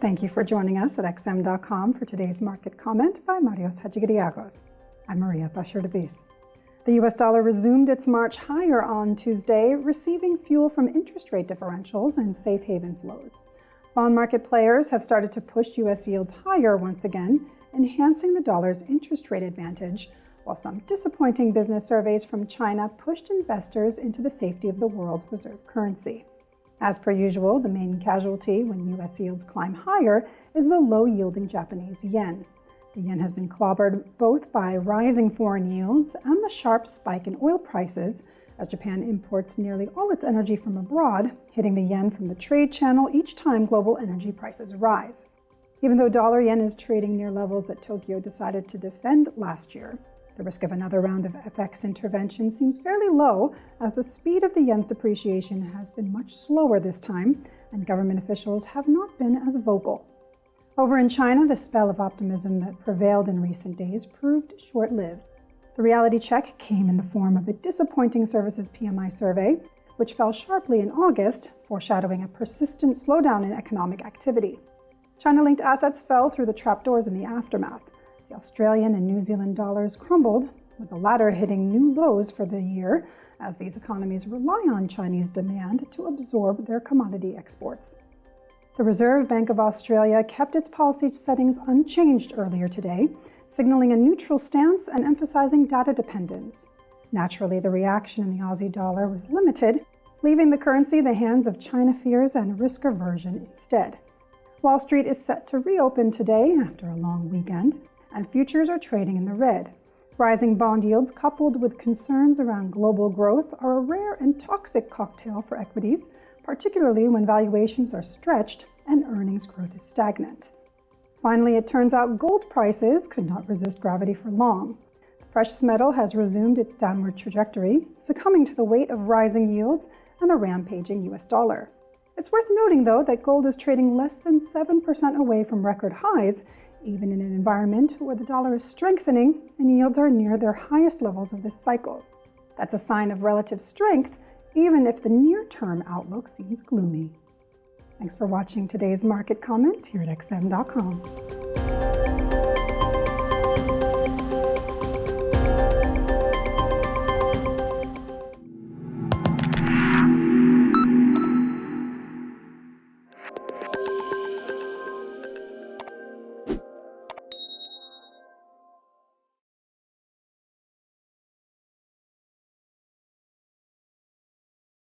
Thank you for joining us at xm.com for today's market comment by Marios Hadjikyriacos. I'm Maria Bashir-Davis. The US dollar resumed its march higher on Tuesday, receiving fuel from interest rate differentials and safe haven flows. Bond market players have started to push US yields higher once again, enhancing the dollar's interest rate advantage, while some disappointing business surveys from China pushed investors into the safety of the world's reserve currency. As per usual, the main casualty when U.S. yields climb higher is the low-yielding Japanese yen. The yen has been clobbered both by rising foreign yields and the sharp spike in oil prices, as Japan imports nearly all its energy from abroad, hitting the yen from the trade channel each time global energy prices rise. Even though dollar-yen is trading near levels that Tokyo decided to defend last year, the risk of another round of FX intervention seems fairly low, as the speed of the yen's depreciation has been much slower this time, and government officials have not been as vocal. Over in China, the spell of optimism that prevailed in recent days proved short-lived. The reality check came in the form of a disappointing services PMI survey, which fell sharply in August, foreshadowing a persistent slowdown in economic activity. China-linked assets fell through the trapdoors in the aftermath. The Australian and New Zealand dollars crumbled, with the latter hitting new lows for the year, as these economies rely on Chinese demand to absorb their commodity exports. The Reserve Bank of Australia kept its policy settings unchanged earlier today, signaling a neutral stance and emphasizing data dependence. Naturally, the reaction in the Aussie dollar was limited, leaving the currency in the hands of China fears and risk aversion instead. Wall Street is set to reopen today after a long weekend, and futures are trading in the red. Rising bond yields coupled with concerns around global growth are a rare and toxic cocktail for equities, particularly when valuations are stretched and earnings growth is stagnant. Finally, it turns out gold prices could not resist gravity for long. The precious metal has resumed its downward trajectory, succumbing to the weight of rising yields and a rampaging US dollar. It's worth noting, though, that gold is trading less than 7% away from record highs, even in an environment where the dollar is strengthening and yields are near their highest levels of this cycle. That's a sign of relative strength, even if the near-term outlook seems gloomy. Thanks for watching today's market comment here at xm.com.